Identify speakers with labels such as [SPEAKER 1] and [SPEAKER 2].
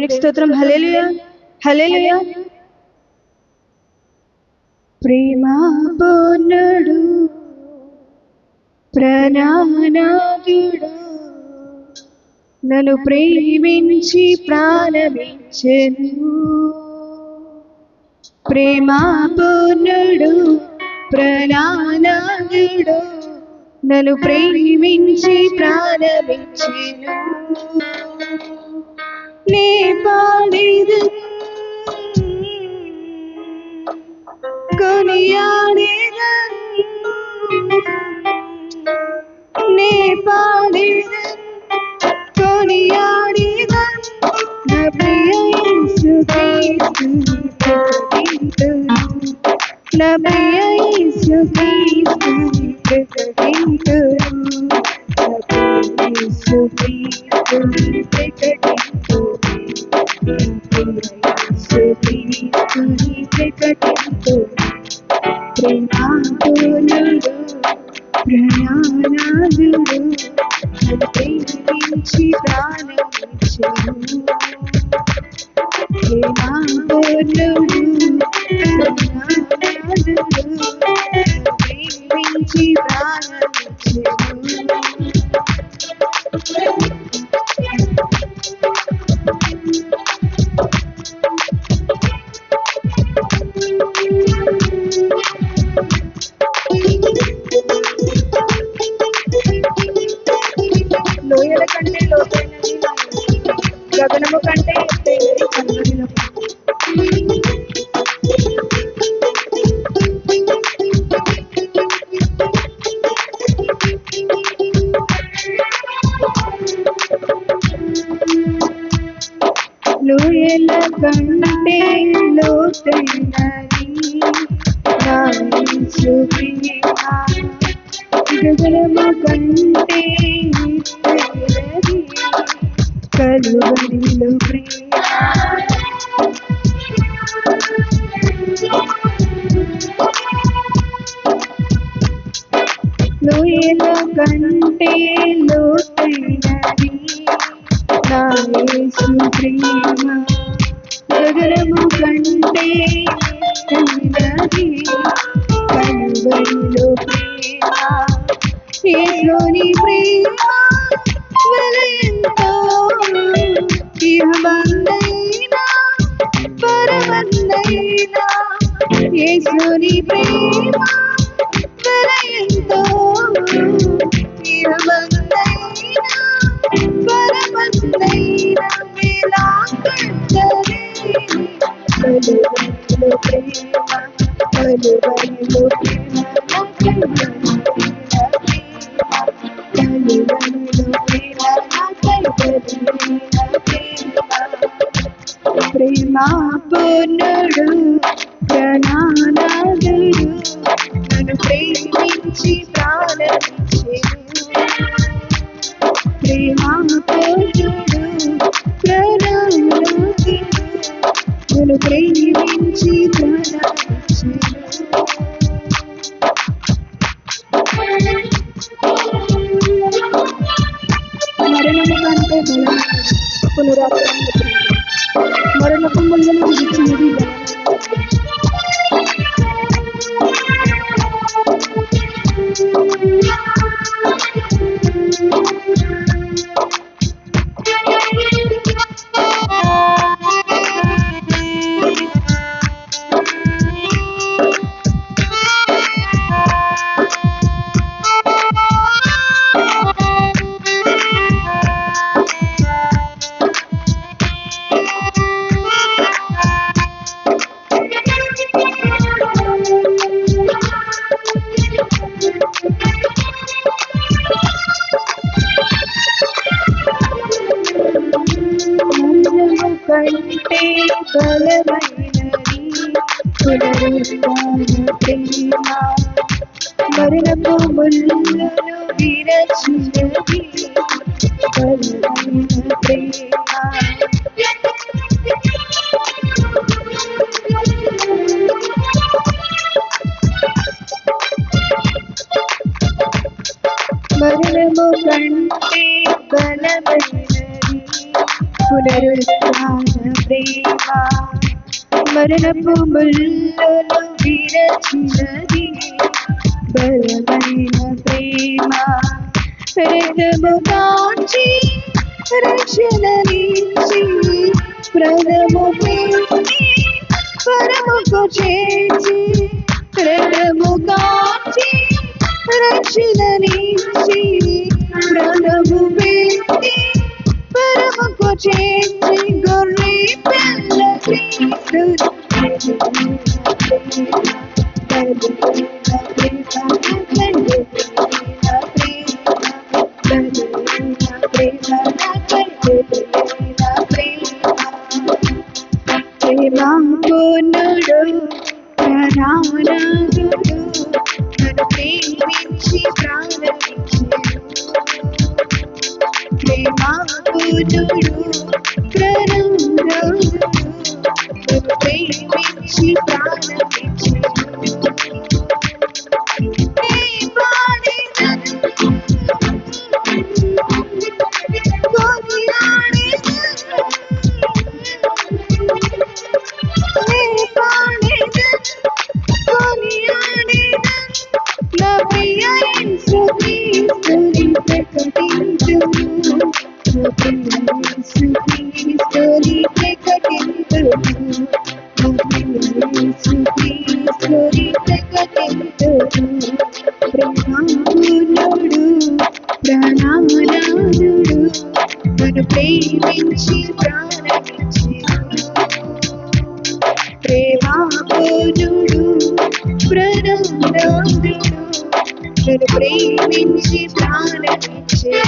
[SPEAKER 1] దేవునికి స్తోత్రం. హల్లెలూయా, హల్లెలూయా. ప్రేమ పూర్ణుడు ప్రాణనాథుడు నన్ను ప్రేమించి ప్రాణమిచ్చెను. ప్రేమ పూర్ణుడు ప్రాణనాథుడు నన్ను ప్రేమించి ప్రాణమిచ్చెను. నే పాడేదను కొనియాడేదను, నే పాడేదను కొనియాడేదను, నా ప్రియ యేసుక్రీస్తుని ప్రకటింతును, నా ప్రియ యేసుక్రీస్తుని ప్రకటింతును, నా ప్రియ యేసుక్రీస్తుని ప్రకటింతును, నా ప్రియ యేసుక్రీస్తుని ప్రకటింతును. ప్రేమ పూర్ణుడు ప్రాణనాథుడు నన్ను ప్రేమించి ప్రాణమిచ్చెను. ప్రేమ పూర్ణుడు ప్రాణనాథుడు నన్ను ప్రేమించి ప్రాణమిచ్చెను. లోయల కంటే లోతైనది గగనము కంటే ఎత్తైనది కన్నుల. లోయల కంటే లోతైనది నా యేసు ప్రేమ, గగనము కంటే ఎత్తైనది కలువరిలో ప్రేమ. లోయల కంటే లోతైనది నా యేసు ప్రేమ, గగనము కంటే ఎత్తైనది కలువరిలో ప్రేమ. యేసుని ప్రేమ వలయంతో ఇహమందైనా పరమందైనా, యేసుని ప్రేమ వలయంతో ఇహమందైనా పరమందైనా వేలాకంటలేని కలువరిలో ప్రేమ, కలువరిలో ప్రేమ, ప్రేమ పూర్ణుడు ప్రాణనాథుడు నన్ను ప్రేమించి ప్రాణమిచ్చెను. ప్రేమ పూర్ణుడు ప్రాణనాథుడు నన్ను ప్రేమించి ప్రాణమిచ్చెను. మరణము కంటే బలమైనది పునరావృతం, మరణపు ముళ్ళను విడిచినది కంటే బలమైనది పునరుత్థాన ప్రేమ, మరణపు ముళ్ళను విరచినది బలమైన ప్రేమ. మరణము కంటే బలమైనది పునరుత్థాన ప్రేమ మరణపు ముళ్ళను విరచినది బలమైన ప్రేమ రక్తము కాచి రక్షణనిచ్చి ప్రాణము పెట్టి పరముకు చేర్చి రక్తము కాచి రక్షణనిచ్చి ప్రాణము పెట్టి పరముకు చేర్చి గొర్రె పిల్ల క్రీస్తు ప్రేమాపూర్ణుడు ప్రధానాదుడు నన్ను ప్రేమించి ప్రాణమిచ్చెను. ప్రేమాపూర్ణుడు ప్రధానాదుడు నన్ను ప్రేమించి ప్రాణమిచ్చెను. ప్రాణానాదుడు నన్ను ప్రేమించి ప్రాణమిచ్చెను. ప్రేమాపూర్ణుడు ప్రాణానాదుడు నన్ను ప్రేమించి ప్రాణమిచ్చెను.